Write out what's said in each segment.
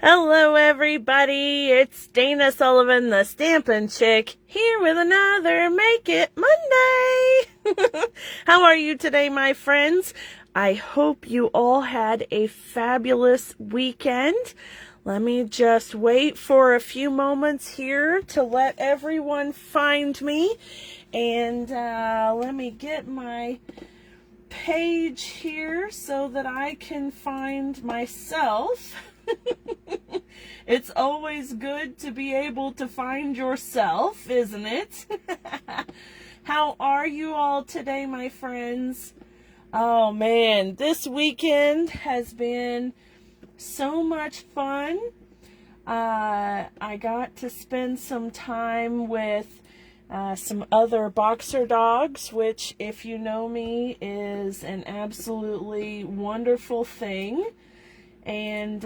Hello everybody, it's Dana Sullivan, the Stampin' Chick, here with another Make It Monday! How are you today, my friends? I hope you all had a fabulous weekend. Let me just wait for a few moments here to let everyone find me. And let me get my page here so that I can find myself. It's always good to be able to find yourself, isn't it? How are you all today, my friends? Oh man, this weekend has been so much fun. I got to spend some time with some other boxer dogs, which, if you know me, is an absolutely wonderful thing. And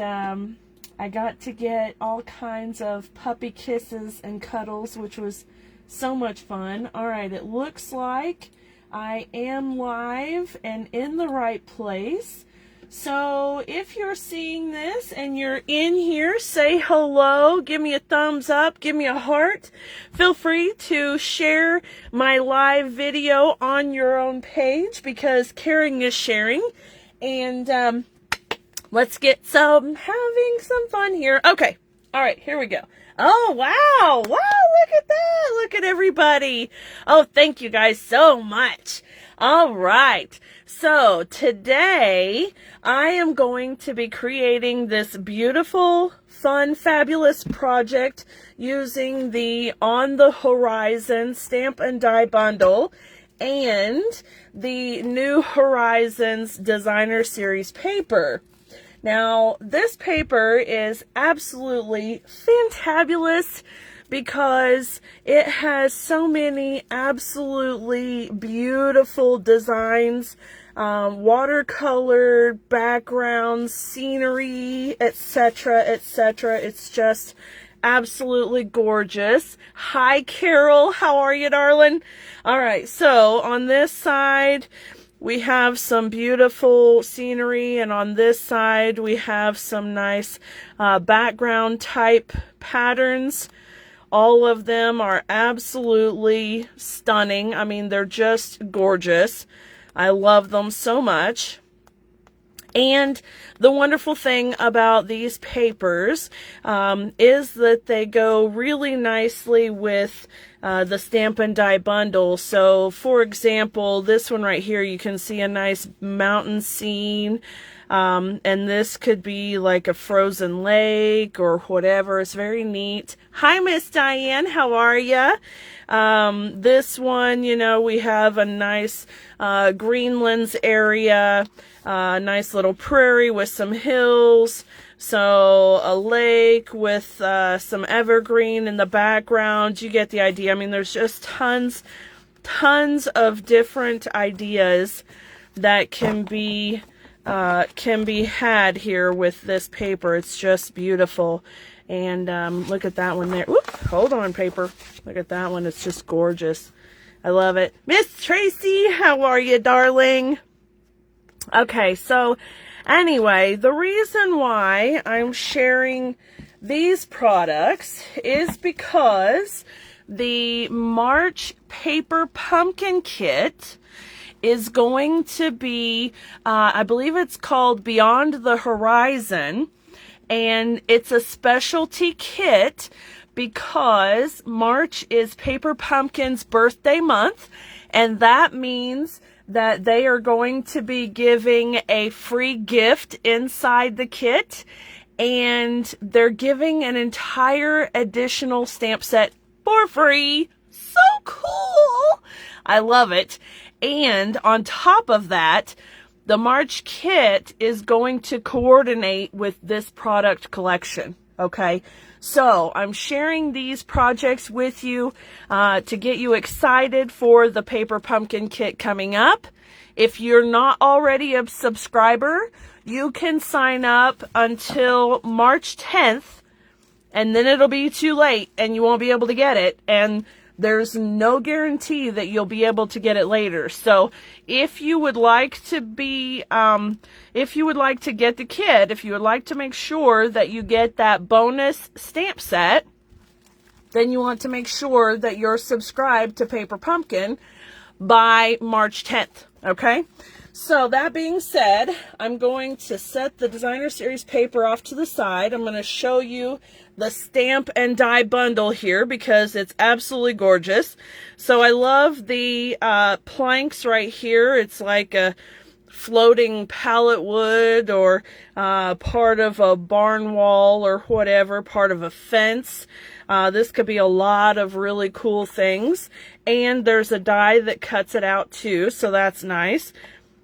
I got to get all kinds of puppy kisses and cuddles, which was so much fun. All right, it looks like I am live and in the right place. So if you're seeing this and you're in here, say hello, give me a thumbs up, give me a heart. Feel free to share my live video on your own page, because caring is sharing. And let's get having some fun here. Okay. All right, here we go. Oh, wow. Wow, look at that. Look at everybody. Oh, thank you guys so much. All right. So today I am going to be creating this beautiful, fun, fabulous project using the On the Horizon Stamp and Die bundle and the New Horizons Designer Series paper. Now, this paper is absolutely fantabulous because it has so many absolutely beautiful designs, watercolor backgrounds, scenery, etc., etc. It's just absolutely gorgeous. Hi, Carol. How are you, darling? All right, so on this side, we have some beautiful scenery, and on this side we have some nice background type patterns. All of them are absolutely stunning. I mean, they're just gorgeous. I love them so much. And the wonderful thing about these papers is that they go really nicely with the Stamp and Die bundle. So, for example, this one right here, you can see a nice mountain scene. And this could be like a frozen lake or whatever. It's very neat. Hi, Miss Diane. How are ya? This one, you know, we have a nice Greenlands area, nice little prairie with some hills. So a lake with some evergreen in the background. You get the idea. I mean, there's just tons of different ideas that can be had here with this paper. It's just beautiful. And look at that one there. Oop, hold on, paper. Look at that one. It's just gorgeous. I love it. Miss Tracy, how are you, darling? Okay, so anyway, the reason why I'm sharing these products is because the March Paper Pumpkin Kit is going to be, I believe it's called Beyond the Horizon, and it's a specialty kit because March is Paper Pumpkin's birthday month, and that means that they are going to be giving a free gift inside the kit, and they're giving an entire additional stamp set for free. So cool! I love it. And on top of that, the March kit is going to coordinate with this product collection. Okay, so I'm sharing these projects with you to get you excited for the Paper Pumpkin Kit coming up. If you're not already a subscriber, you can sign up until March 10th, and then it'll be too late and you won't be able to get it. And There's no guarantee that you'll be able to get it later. So if you would like to be, if you would like to get the kit, if you would like to make sure that you get that bonus stamp set, then you want to make sure that you're subscribed to Paper Pumpkin by March 10th, okay? So that being said, I'm going to set the Designer Series paper off to the side. I'm going to show you the stamp and die bundle here because it's absolutely gorgeous. So I love the planks right here. It's like a floating pallet wood or part of a barn wall or whatever, part of a fence. This could be a lot of really cool things. And there's a die that cuts it out too, so that's nice.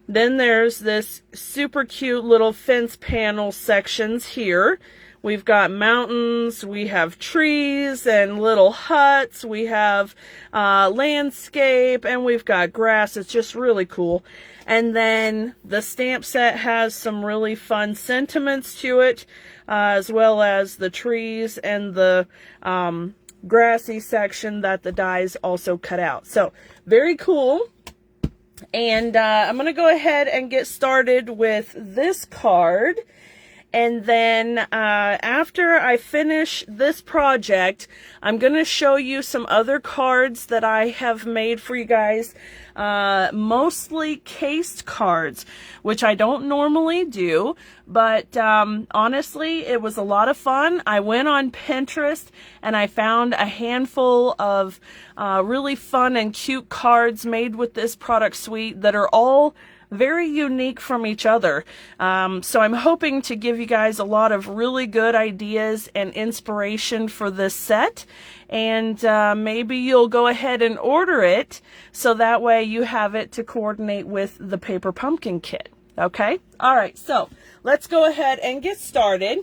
Then there's this super cute little fence panel sections here. We've got mountains, we have trees and little huts, we have landscape, and we've got grass. It's just really cool. And then the stamp set has some really fun sentiments to it, as well as the trees and the grassy section that the dies also cut out. So very cool. And I'm going to go ahead and get started with this card. And then after I finish this project, I'm going to show you some other cards that I have made for you guys. Mostly cased cards, which I don't normally do. But honestly, it was a lot of fun. I went on Pinterest and I found a handful of really fun and cute cards made with this product suite that are all very unique from each other. So I'm hoping to give you guys a lot of really good ideas and inspiration for this set. And maybe you'll go ahead and order it so that way you have it to coordinate with the Paper Pumpkin kit. Okay? All right, so let's go ahead and get started.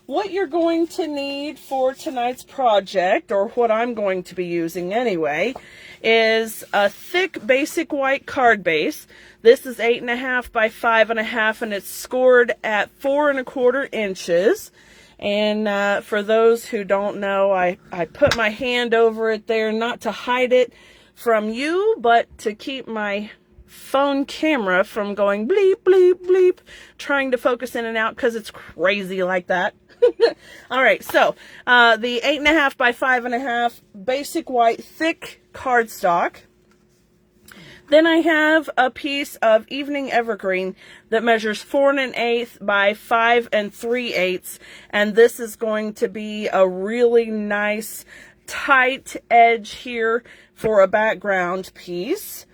What you're going to need for tonight's project, or what I'm going to be using anyway, is a thick basic white card base. This is 8.5 by 5.5, and it's scored at 4 1/4 inches. And for those who don't know, I put my hand over it there, not to hide it from you, but to keep my phone camera from going bleep, bleep, bleep, trying to focus in and out because it's crazy like that. All right, so the 8.5 by 5.5 basic white thick cardstock. Then I have a piece of Evening Evergreen that measures 4 1/8 by 5 3/8, and this is going to be a really nice tight edge here for a background piece.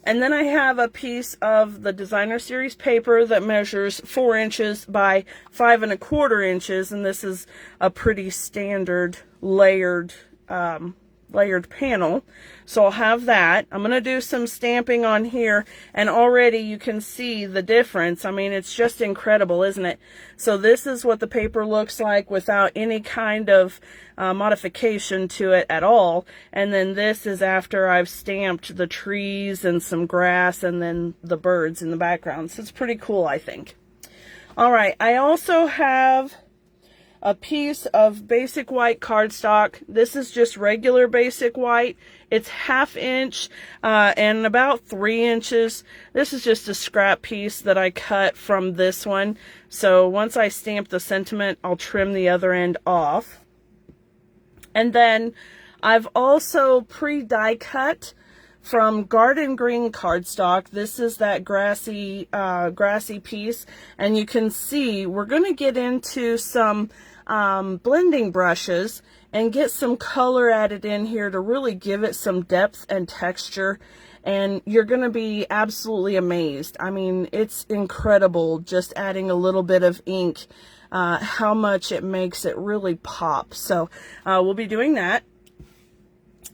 And then I have a piece of the Designer Series paper that measures 4 inches by 5 1/4 inches, and this is a pretty standard layered panel. So I'll have that. I'm going to do some stamping on here, and already you can see the difference. I mean, it's just incredible, isn't it? So this is what the paper looks like without any kind of modification to it at all. And then this is after I've stamped the trees and some grass and then the birds in the background. So it's pretty cool, I think. All right, I also have a piece of basic white cardstock. This is just regular basic white. It's 1/2 inch and about 3 inches. This is just a scrap piece that I cut from this one. So once I stamp the sentiment, I'll trim the other end off. And then I've also pre-die cut from Garden Green cardstock. This is that grassy piece, and you can see we're going to get into some blending brushes and get some color added in here to really give it some depth and texture, and you're going to be absolutely amazed. I mean, it's incredible just adding a little bit of ink, how much it makes it really pop. So we'll be doing that.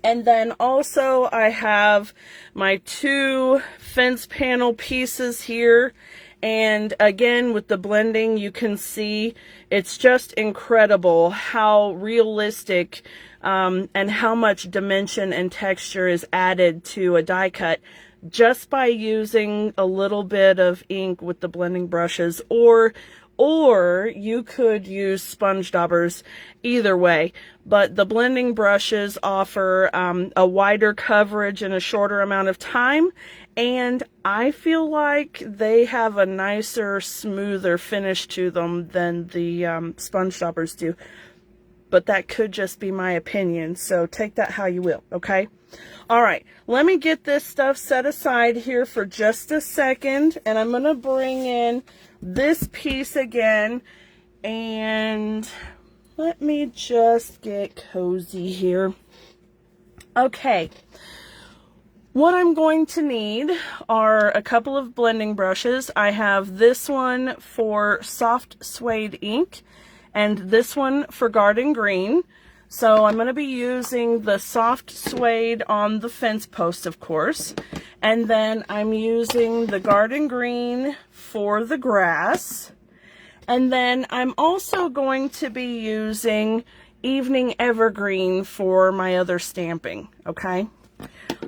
And then also I have my 2 fence panel pieces here. And again, with the blending, you can see it's just incredible how realistic and how much dimension and texture is added to a die cut just by using a little bit of ink with the blending brushes, or or you could use sponge daubers, either way. But the blending brushes offer a wider coverage in a shorter amount of time, and I feel like they have a nicer, smoother finish to them than the sponge daubers do. But that could just be my opinion, so take that how you will, okay? All right, let me get this stuff set aside here for just a second, and I'm going to bring in this piece again, and let me just get cozy here. Okay, what I'm going to need are a couple of blending brushes. I have this one for soft suede ink, and this one for garden green. So I'm going to be using the soft suede on the fence post, of course. And then I'm using the garden green for the grass. And then I'm also going to be using evening evergreen for my other stamping, okay?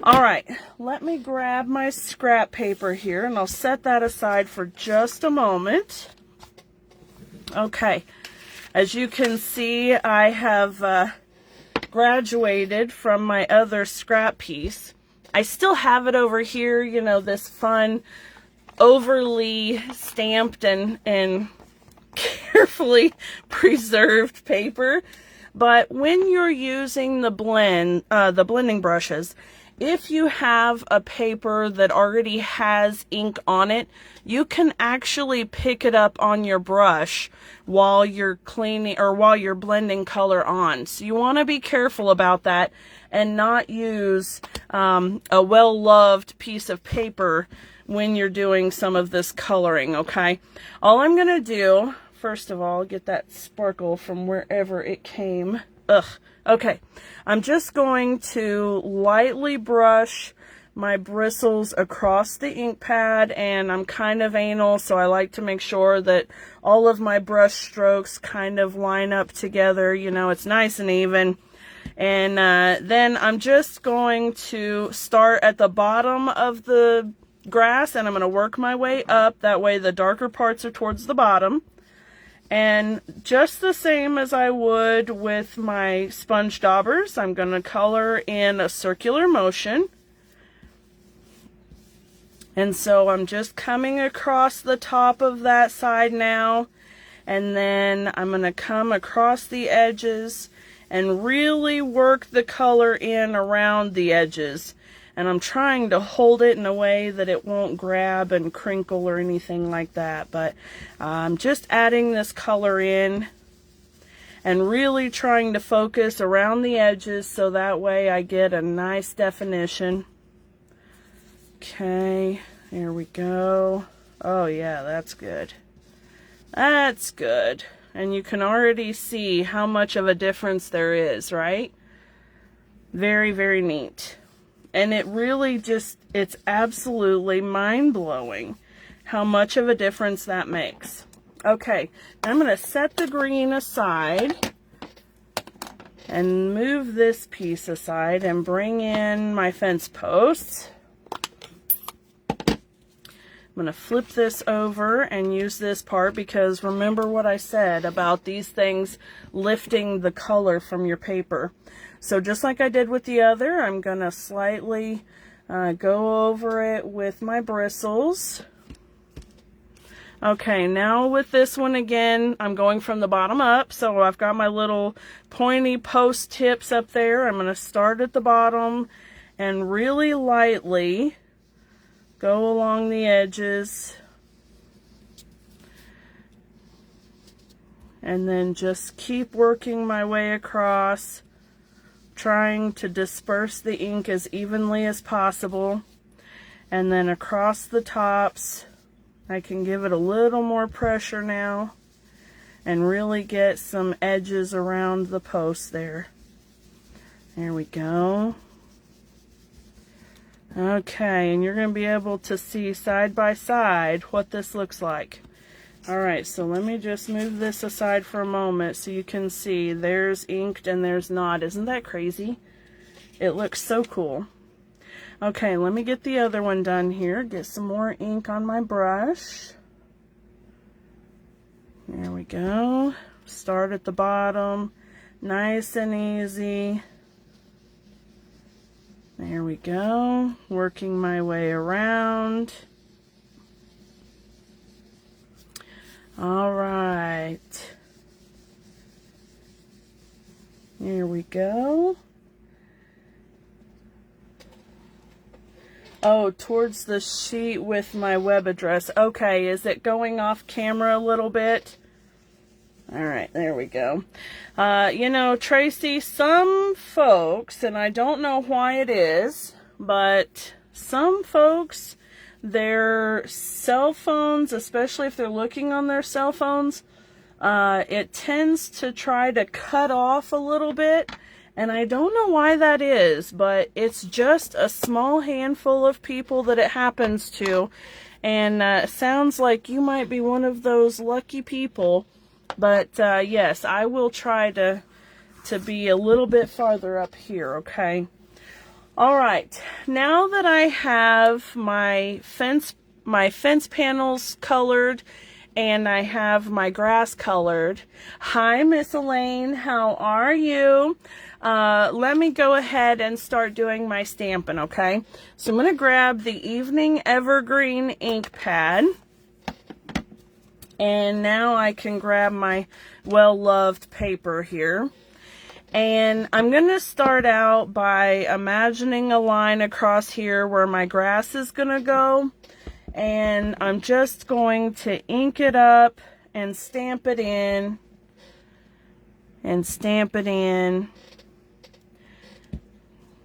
All right, let me grab my scrap paper here, and I'll set that aside for just a moment. Okay. As you can see, I have graduated from my other scrap piece. I still have it over here, you know, this fun, overly stamped and carefully preserved paper. But when you're using the blending brushes, if you have a paper that already has ink on it, you can actually pick it up on your brush while you're cleaning or while you're blending color on. So you want to be careful about that and not use a well-loved piece of paper when you're doing some of this coloring, okay? All I'm going to do, first of all, get that sparkle from wherever it came. Ugh. Okay, I'm just going to lightly brush my bristles across the ink pad, and I'm kind of anal, so I like to make sure that all of my brush strokes kind of line up together, you know, it's nice and even. And then I'm just going to start at the bottom of the grass, and I'm going to work my way up. That way the darker parts are towards the bottom. And just the same as I would with my sponge daubers, I'm going to color in a circular motion. And so I'm just coming across the top of that side now. And then I'm going to come across the edges and really work the color in around the edges. And I'm trying to hold it in a way that it won't grab and crinkle or anything like that. But I'm just adding this color in and really trying to focus around the edges so that way I get a nice definition. Okay, there we go. Oh yeah, that's good. That's good. And you can already see how much of a difference there is, right? Very, very neat. And it really just, it's absolutely mind-blowing how much of a difference that makes. Okay, I'm going to set the green aside and move this piece aside and bring in my fence posts. I'm going to flip this over and use this part because remember what I said about these things lifting the color from your paper. So just like I did with the other, I'm going to slightly go over it with my bristles. Okay, now with this one again, I'm going from the bottom up. So I've got my little pointy post tips up there. I'm going to start at the bottom and really lightly go along the edges. And then just keep working my way across, trying to disperse the ink as evenly as possible. And then across the tops, I can give it a little more pressure now and really get some edges around the post there. There we go. Okay, and you're going to be able to see side by side what this looks like. Alright, so let me just move this aside for a moment so you can see there's inked and there's not. Isn't that crazy? It looks so cool. Okay, let me get the other one done here. Get some more ink on my brush. There we go. Start at the bottom, nice and easy. There we go. Working my way around. All right. Here we go. Oh, towards the sheet with my web address. Okay, is it going off camera a little bit? All right, there we go. You know, Tracy, some folks, and I don't know why it is, but some folks, their cell phones, especially if they're looking on their cell phones, it tends to try to cut off a little bit. And I don't know why that is, but it's just a small handful of people that it happens to. And it sounds like you might be one of those lucky people. But yes, I will try to be a little bit farther up here, okay? All right, now that I have my fence panels colored and I have my grass colored. Hi, Miss Elaine, how are you? Let me go ahead and start doing my Stampin', okay? So I'm going to grab the Evening Evergreen ink pad. And now I can grab my well-loved paper here. And I'm going to start out by imagining a line across here where my grass is going to go. And I'm just going to ink it up and stamp it in. And stamp it in.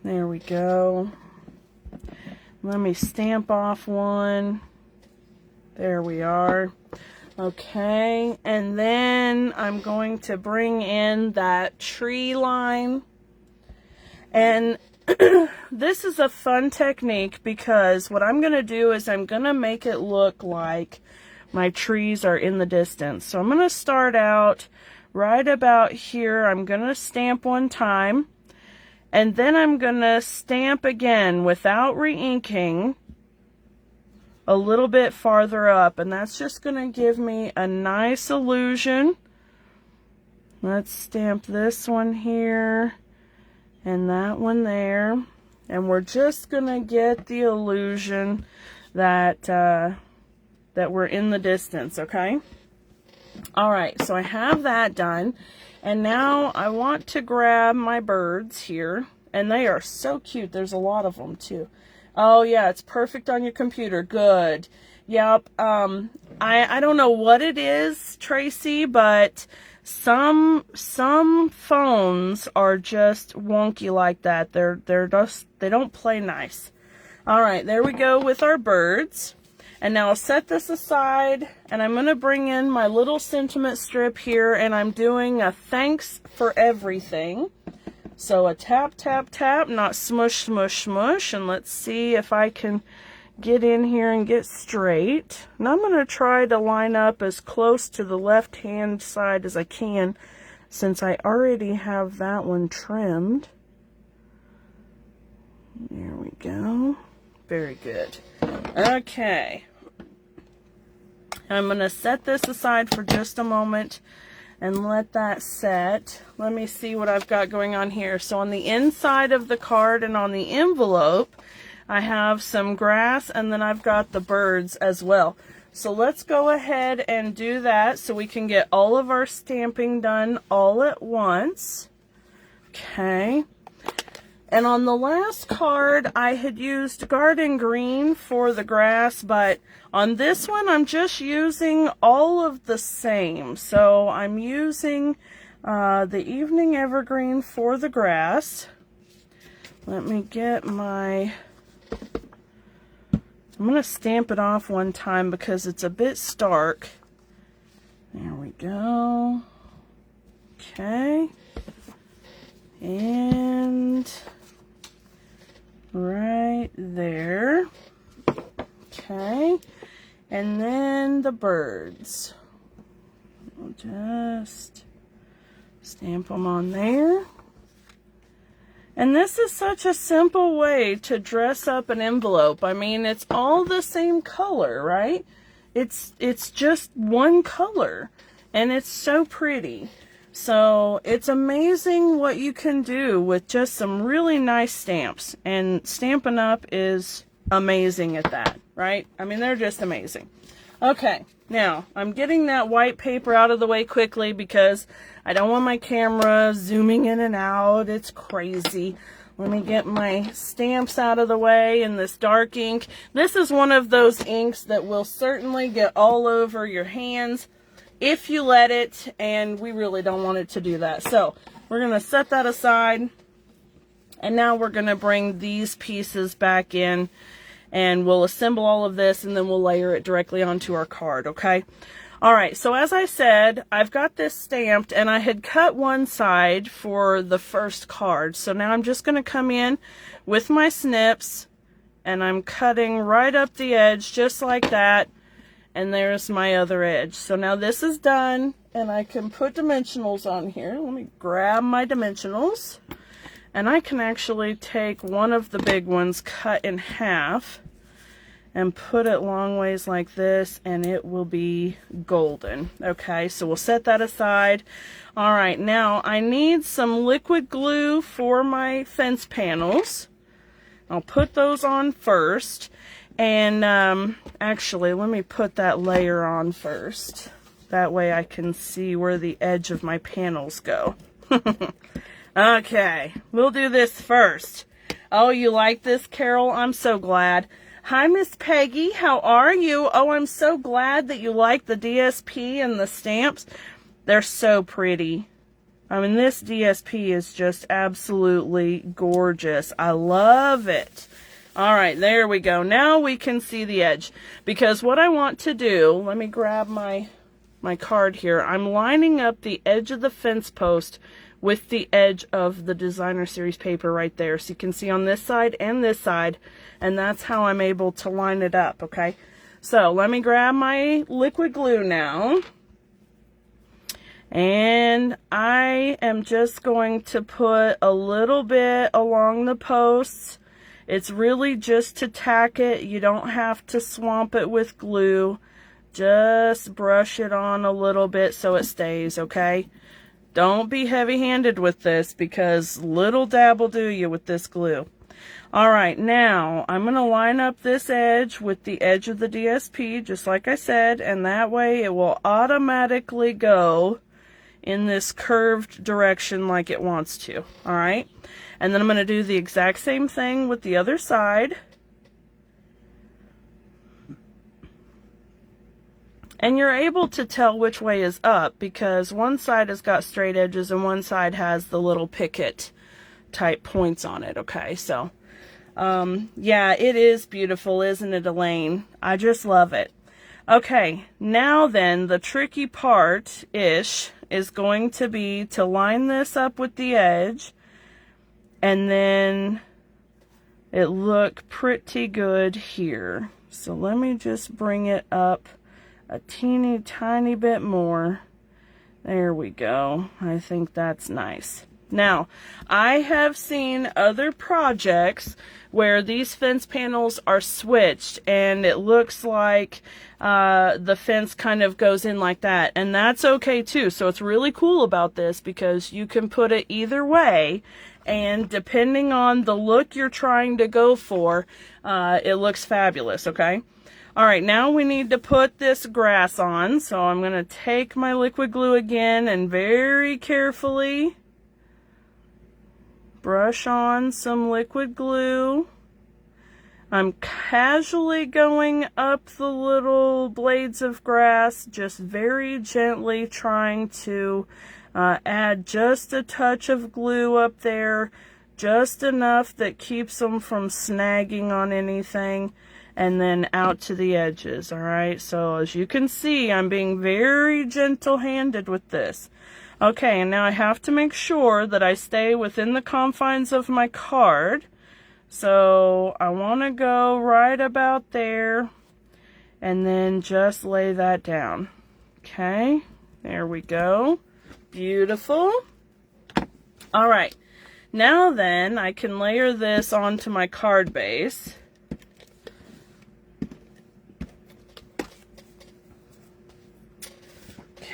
There we go. Let me stamp off one. There we are. Okay, and then I'm going to bring in that tree line. And this is a fun technique because what I'm going to do is I'm going to make it look like my trees are in the distance. So I'm going to start out right about here. I'm going to stamp one time. And then I'm going to stamp again without re-inking a little bit farther up. And that's just going to give me a nice illusion. Let's stamp this one here and that one there. And we're just going to get the illusion that, that we're in the distance, okay? All right, so I have that done. And now I want to grab my birds here. And they are so cute. There's a lot of them too. Oh yeah, it's perfect on your computer. Good. Yep. I don't know what it is, Tracy, but some phones are just wonky like that. They don't play nice. All right, there we go with our birds. And now I'll set this aside, and I'm going to bring in my little sentiment strip here, and I'm doing a thanks for everything. So a tap, tap, tap, not smush, smush, smush. And let's see if I can get in here and get straight. And I'm going to try to line up as close to the left-hand side as I can, since I already have that one trimmed. There we go. Very good. Okay. I'm going to set this aside for just a moment and let that set. Let me see what I've got going on here. So on the inside of the card and on the envelope, I have some grass, and then I've got the birds as well. So let's go ahead and do that so we can get all of our stamping done all at once. Okay. And on the last card, I had used garden green for the grass, but on this one, I'm just using all of the same. So I'm using the Evening Evergreen for the grass. Let me get my... I'm going to stamp it off one time because it's a bit stark. There we go. Okay. And... right there. Okay. And then the birds. I'll just stamp them on there. And this is such a simple way to dress up an envelope. I mean, it's all the same color, right? It's just one color. and it's so pretty. So it's amazing what you can do with just some really nice stamps, and Stampin' Up! Is amazing at that, right? I mean, they're just amazing. Okay, now I'm getting that white paper out of the way quickly because I don't want my camera zooming in and out. It's crazy. Let me get my stamps out of the way and this dark ink. This is one of those inks that will certainly get all over your hands if you let it, and we really don't want it to do that. So we're going to set that aside, and now we're going to bring these pieces back in, and we'll assemble all of this, and then we'll layer it directly onto our card, okay? All right, so as I said, I've got this stamped, and I had cut one side for the first card. So now I'm just going to come in with my snips, and I'm cutting right up the edge just like that. And there's my other edge. So now this is done, and I can put dimensionals on here. Let me grab my dimensionals, and I can actually take one of the big ones cut in half and put it long ways like this, and it will be golden. Okay, so we'll set that aside. All right, now I need some liquid glue for my fence panels. I'll put those on first. And actually, let me put that layer on first. That way I can see where the edge of my panels go. Okay, we'll do this first. Oh, you like this, Carol? I'm so glad. Hi, Miss Peggy. How are you? Oh, I'm so glad that you like the DSP and the stamps. They're so pretty. I mean, this DSP is just absolutely gorgeous. I love it. All right, there we go. Now we can see the edge, because what I want to do, let me grab my card here. I'm lining up the edge of the fence post with the edge of the designer series paper right there. So you can see on this side, and that's how I'm able to line it up, okay? So let me grab my liquid glue now. And I am just going to put a little bit along the posts. It's really just to tack it. You don't have to swamp it with glue. Just brush it on a little bit so it stays, okay? Don't be heavy-handed with this, because little dab will do you with this glue. All right, now I'm going to line up this edge with the edge of the DSP, just like I said, and that way it will automatically go in this curved direction like it wants to, all right? And then I'm going to do the exact same thing with the other side. And you're able to tell which way is up, because one side has got straight edges and one side has the little picket type points on it, okay? So, yeah, it is beautiful, isn't it, Elaine? I just love it. Okay, now then, the tricky part-ish is going to be to line this up with the edge, and then it look pretty good here. So let me just bring it up a teeny tiny bit more. There we go. I think that's nice. Now, I have seen other projects where these fence panels are switched, and it looks like the fence kind of goes in like that, and that's okay too. So it's really cool about this, because you can put it either way, and depending on the look you're trying to go for, it looks fabulous, okay? All right, now we need to put this grass on, so I'm going to take my liquid glue again and very carefully brush on some liquid glue. I'm casually going up the little blades of grass, just very gently trying to add just a touch of glue up there, just enough that keeps them from snagging on anything, and then out to the edges, all right? So as you can see, I'm being very gentle-handed with this. Okay, and now I have to make sure that I stay within the confines of my card. So I want to go right about there, and then just lay that down. Okay, there we go. Beautiful. All right, now then I can layer this onto my card base.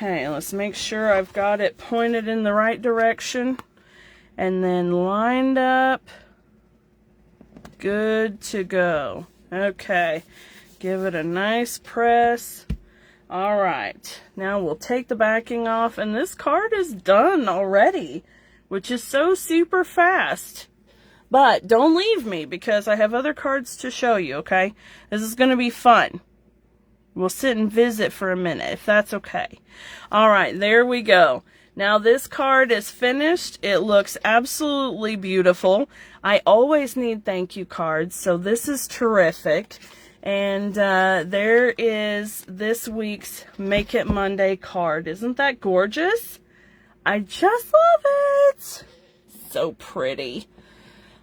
Okay, let's make sure I've got it pointed in the right direction and then lined up. Good to go. Okay, give it a nice press. All right, now we'll take the backing off, and this card is done already, which is so super fast. But don't leave me, because I have other cards to show you, okay? This is going to be fun. We'll sit and visit for a minute, if that's okay. All right, there we go. Now this card is finished. It looks absolutely beautiful. I always need thank you cards, so this is terrific. And there is this week's Make It Monday card. Isn't that gorgeous? I just love it. So pretty.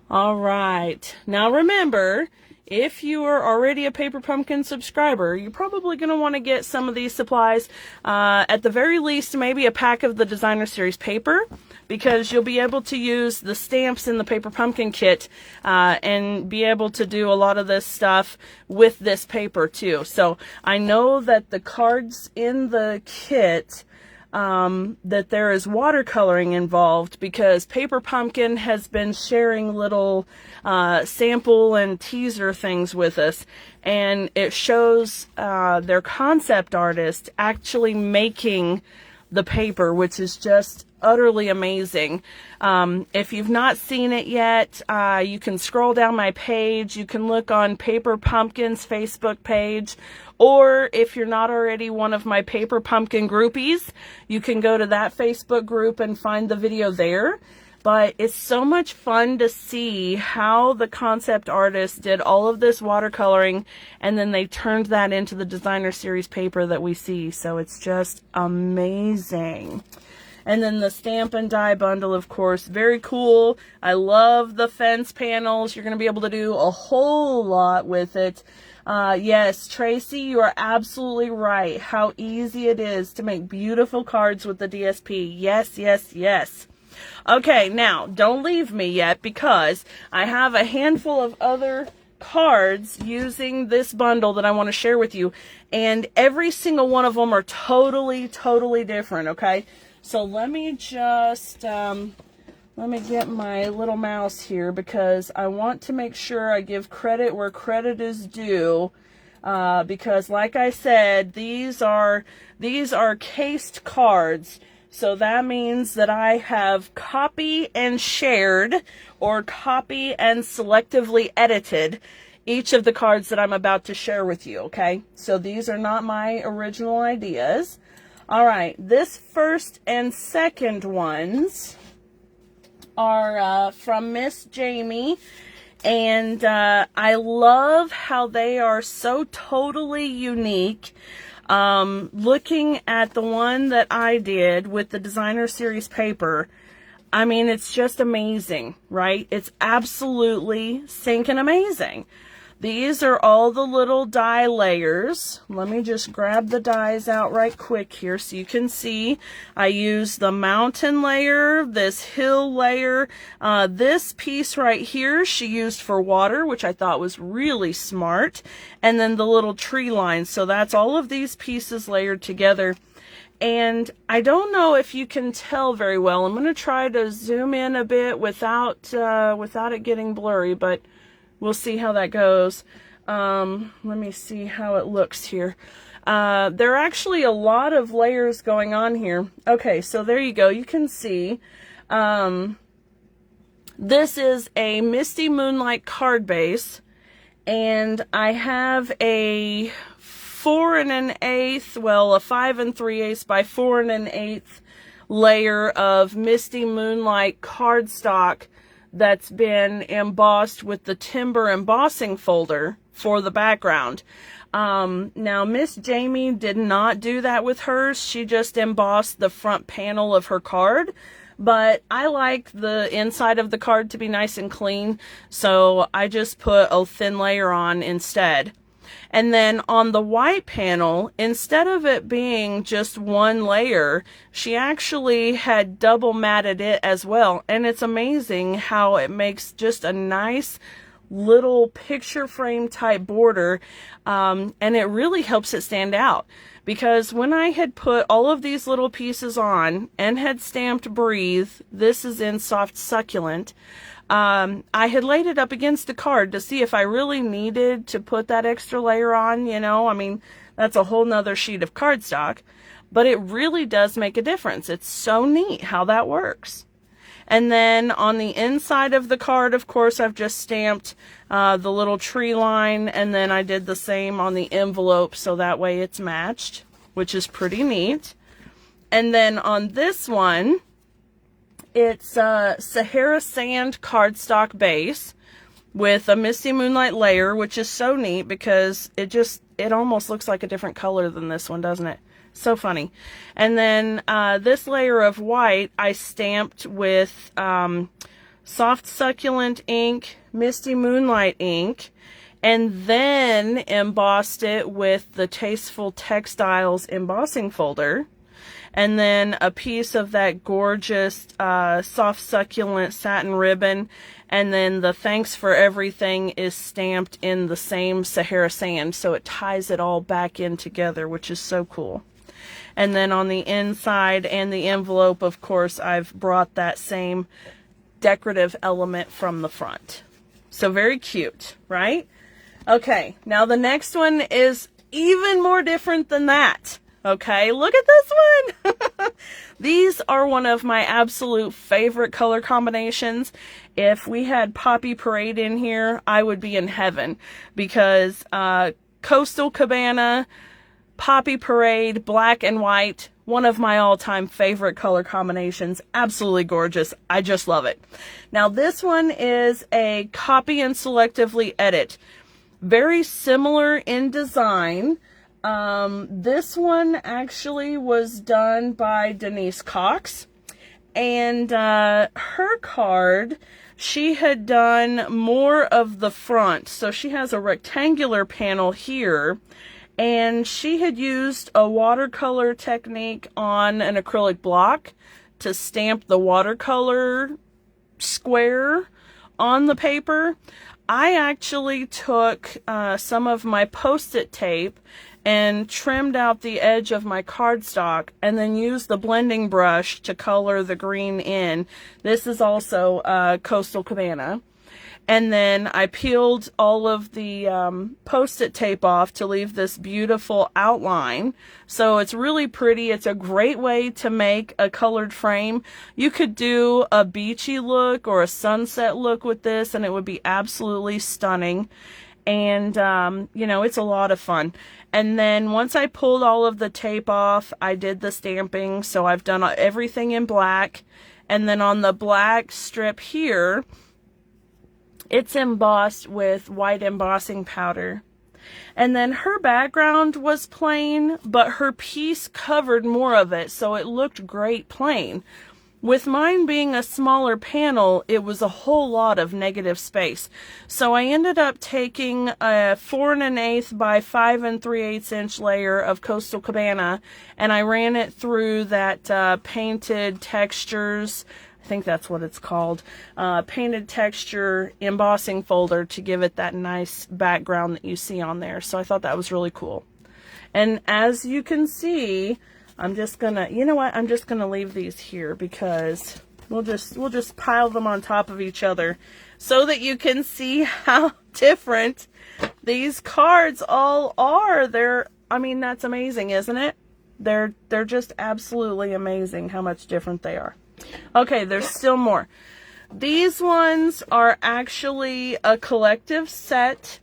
All right. Now remember, if you are already a Paper Pumpkin subscriber, you're probably going to want to get some of these supplies. At the very least, maybe a pack of the Designer Series paper, because you'll be able to use the stamps in the Paper Pumpkin kit and be able to do a lot of this stuff with this paper too. So I know that the cards in the kit, that there is watercoloring involved, because Paper Pumpkin has been sharing little sample and teaser things with us, and it shows their concept artist actually making the paper, which is just utterly amazing. If you've not seen it yet, you can scroll down my page. You can look on Paper Pumpkin's Facebook page, or if you're not already one of my Paper Pumpkin groupies, you can go to that Facebook group and find the video there. But it's so much fun to see how the concept artist did all of this watercoloring, and then they turned that into the Designer Series paper that we see. So it's just amazing. And then the stamp and die bundle, of course, very cool. I love the fence panels. You're going to be able to do a whole lot with it. Yes, Tracy, you are absolutely right. How easy it is to make beautiful cards with the DSP. Yes, yes, yes. Okay, now, don't leave me yet, because I have a handful of other cards using this bundle that I want to share with you. And every single one of them are totally, totally different, okay? So let me just, let me get my little mouse here, because I want to make sure I give credit where credit is due. Because like I said, these are cased cards. So that means that I have copy and shared, or copy and selectively edited each of the cards that I'm about to share with you, okay? So these are not my original ideas. All right, this first and second ones are from Miss Jamie, and I love how they are so totally unique. Looking at the one that I did with the Designer Series paper, I mean, it's just amazing, right? It's absolutely stinking amazing. These are all the little die layers. Let me just grab the dies out right quick here so you can see. I used the mountain layer, this hill layer, this piece right here she used for water, which I thought was really smart, and then the little tree lines. So that's all of these pieces layered together. And I don't know if you can tell very well. I'm going to try to zoom in a bit without it getting blurry, but we'll see how that goes. Let me see how it looks here. There are actually a lot of layers going on here. Okay, so there you go. You can see. This is a Misty Moonlight card base, and I have a 4 1/8, well, a 5 3/8 by 4 1/8 layer of Misty Moonlight cardstock that's been embossed with the timber embossing folder for the background. Now, Miss Jamie did not do that with hers. She just embossed the front panel of her card. But I like the inside of the card to be nice and clean, so I just put a thin layer on instead. And then on the white panel, instead of it being just one layer, she actually had double matted it as well. And it's amazing how it makes just a nice little picture frame type border, and it really helps it stand out. Because when I had put all of these little pieces on and had stamped Breathe, this is in Soft Succulent, I had laid it up against the card to see if I really needed to put that extra layer on, you know. I mean, that's a whole nother sheet of cardstock, but it really does make a difference. It's so neat how that works. And then on the inside of the card, of course, I've just stamped the little tree line, and then I did the same on the envelope so that way it's matched, which is pretty neat. And then on this one, it's Sahara Sand cardstock base with a Misty Moonlight layer, which is so neat because it almost looks like a different color than this one, doesn't it? So funny. And then this layer of white I stamped with Soft Succulent ink, Misty Moonlight ink, and then embossed it with the Tasteful Textiles embossing folder. And then a piece of that gorgeous Soft Succulent satin ribbon. And then the Thanks for Everything is stamped in the same Sahara Sand, so it ties it all back in together, which is so cool. And then on the inside and the envelope, of course, I've brought that same decorative element from the front. So very cute, right? Okay, now the next one is even more different than that. Okay, look at this one. These are one of my absolute favorite color combinations. If we had Poppy Parade in here, I would be in heaven, because Coastal Cabana, Poppy Parade, black and white, one of my all-time favorite color combinations. Absolutely gorgeous. I just love it. Now this one is a copy and selectively edit. Very similar in design. This one actually was done by Denise Cox, and her card, she had done more of the front. So she has a rectangular panel here, and she had used a watercolor technique on an acrylic block to stamp the watercolor square on the paper. I actually took some of my Post-it tape and trimmed out the edge of my cardstock, and then used the blending brush to color the green in. This is also Coastal Cabana. And then I peeled all of the Post-it tape off to leave this beautiful outline. So it's really pretty. It's a great way to make a colored frame. You could do a beachy look or a sunset look with this, and it would be absolutely stunning. And, you know, it's a lot of fun. And then once I pulled all of the tape off, I did the stamping. So I've done everything in black. And then on the black strip here, it's embossed with white embossing powder. And then her background was plain, but her piece covered more of it, so it looked great plain. With mine being a smaller panel, it was a whole lot of negative space. So I ended up taking a 4 1/8 by 5 3/8 inch layer of Coastal Cabana, and I ran it through that painted textures, I think that's what it's called, painted texture embossing folder to give it that nice background that you see on there. So I thought that was really cool. And as you can see, I'm just gonna, you know what, I'm just gonna leave these here because we'll just pile them on top of each other so that you can see how different these cards all are. I mean, that's amazing, isn't it? They're just absolutely amazing how much different they are. Okay, there's still more. These ones are actually a collective set.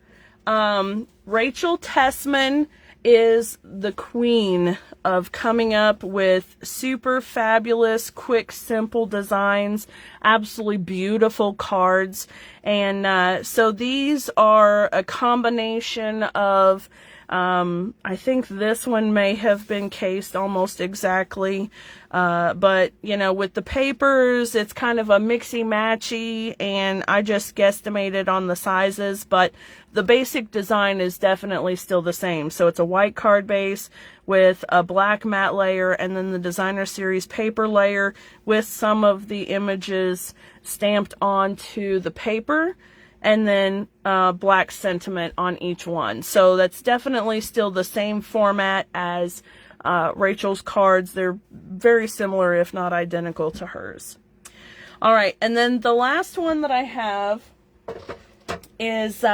Rachel Tessman is the queen of coming up with super fabulous, quick, simple designs, absolutely beautiful cards. And so these are a combination of, I think this one may have been cased almost exactly, but you know, with the papers, it's kind of a mixy-matchy, and I just guesstimated on the sizes, but the basic design is definitely still the same. So it's a white card base with a black matte layer, and then the designer series paper layer with some of the images stamped onto the paper. and then black sentiment on each one. So that's definitely still the same format as Rachel's cards. They're very similar, if not identical, to hers. All right, and then the last one that I have is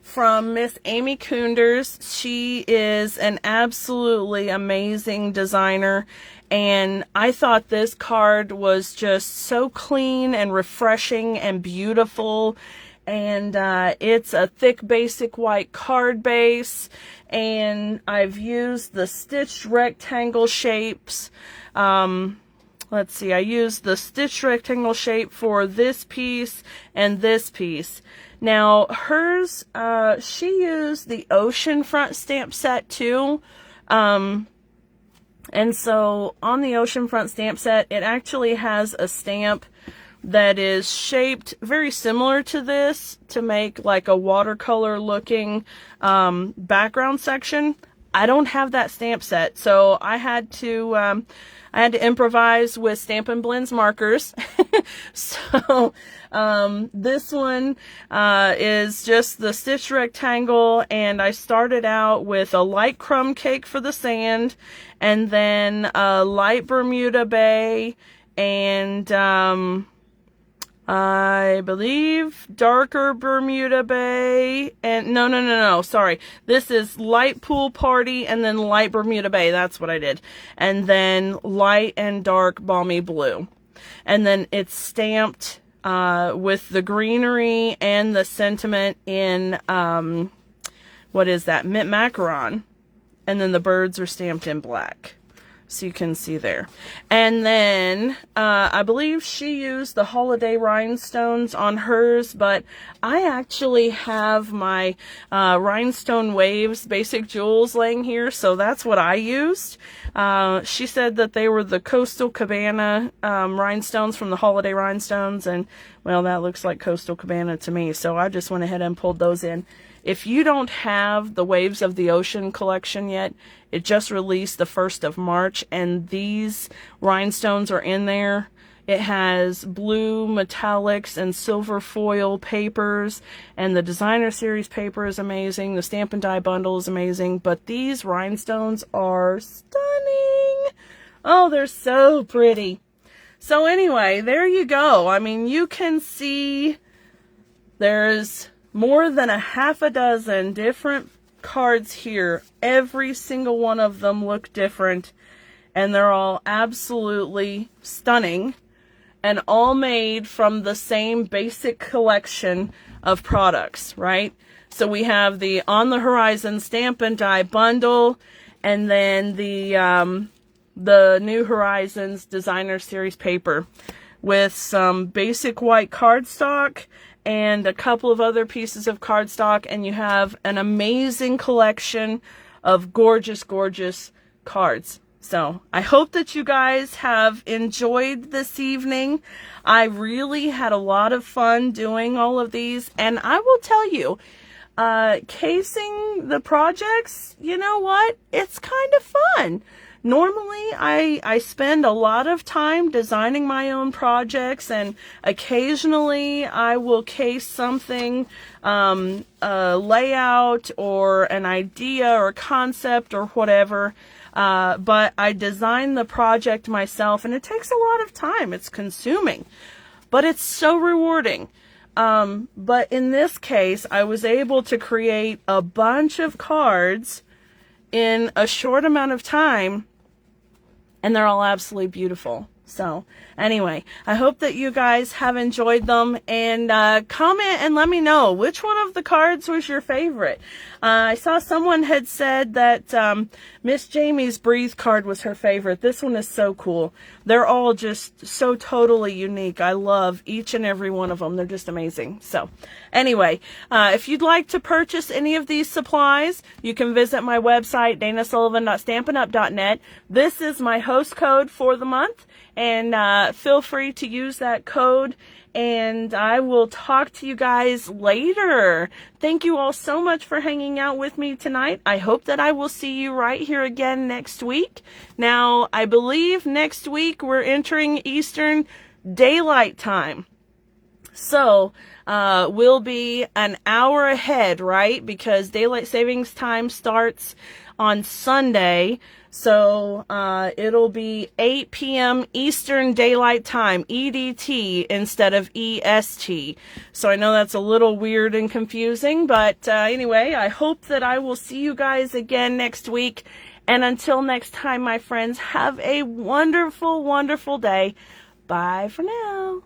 from Miss Amy Kunders. She is an absolutely amazing designer, and I thought this card was just so clean and refreshing and beautiful. And it's a thick basic white card base, and I've used the stitched rectangle shapes. Let's see, I used the stitched rectangle shape for this piece and this piece. Now hers, she used the ocean front stamp set too. And so on the ocean front stamp set, it actually has a stamp that is shaped very similar to this to make like a watercolor looking background section. I don't have that stamp set, so I had to improvise with Stampin' Blends markers. So this one is just the stitch rectangle, and I started out with a light crumb cake for the sand, and then a light Bermuda Bay, and I believe darker Bermuda Bay, and no, sorry. This is light Pool Party and then light Bermuda Bay. That's what I did. And then light and dark Balmy Blue. And then it's stamped with the greenery and the sentiment in, what is that? Mint Macaron. And then the birds are stamped in black. So you can see there. And then I believe she used the holiday rhinestones on hers, but I actually have my rhinestone waves basic jewels laying here, so that's what I used. She said that they were the Coastal Cabana rhinestones from the holiday rhinestones, and well, that looks like Coastal Cabana to me, so I just went ahead and pulled those in. If you don't have the Waves of the Ocean collection yet, it just released the 1st of March, and these rhinestones are in there. It has blue metallics and silver foil papers, and the designer series paper is amazing. The Stampin' Die bundle is amazing, but these rhinestones are stunning. Oh, they're so pretty. So anyway, there you go. I mean, you can see there's more than a half a dozen different cards here. Every single one of them look different, and they're all absolutely stunning, and all made from the same basic collection of products, right? So we have the On the Horizon Stampin' Die bundle, and then the New Horizons Designer Series paper with some basic white cardstock and a couple of other pieces of cardstock, and you have an amazing collection of gorgeous, gorgeous cards. So I hope that you guys have enjoyed this evening. I really had a lot of fun doing all of these, and I will tell you, casing the projects, you know what? It's kind of fun. Normally, I spend a lot of time designing my own projects, and occasionally I will case something, a layout or an idea or concept or whatever, but I design the project myself, and it takes a lot of time. It's consuming, but it's so rewarding. But in this case, I was able to create a bunch of cards in a short amount of time, and they're all absolutely beautiful. So anyway, I hope that you guys have enjoyed them, and comment and let me know which one of the cards was your favorite. I saw someone had said that Miss Jamie's Breathe card was her favorite. This one is so cool. They're all just so totally unique. I love each and every one of them. They're just amazing. So anyway, if you'd like to purchase any of these supplies, you can visit my website, danasullivan.stampinup.net. This is my host code for the month, and feel free to use that code, and I will talk to you guys later. Thank you all so much for hanging out with me tonight. I hope that I will see you right here again next week. Now, I believe next week we're entering Eastern Daylight Time. So, we'll be an hour ahead, right? Because daylight savings time starts on Sunday. So, it'll be 8 p.m. Eastern Daylight Time, EDT, instead of EST. So I know that's a little weird and confusing, but anyway, I hope that I will see you guys again next week. And until next time, my friends, have a wonderful, wonderful day. Bye for now.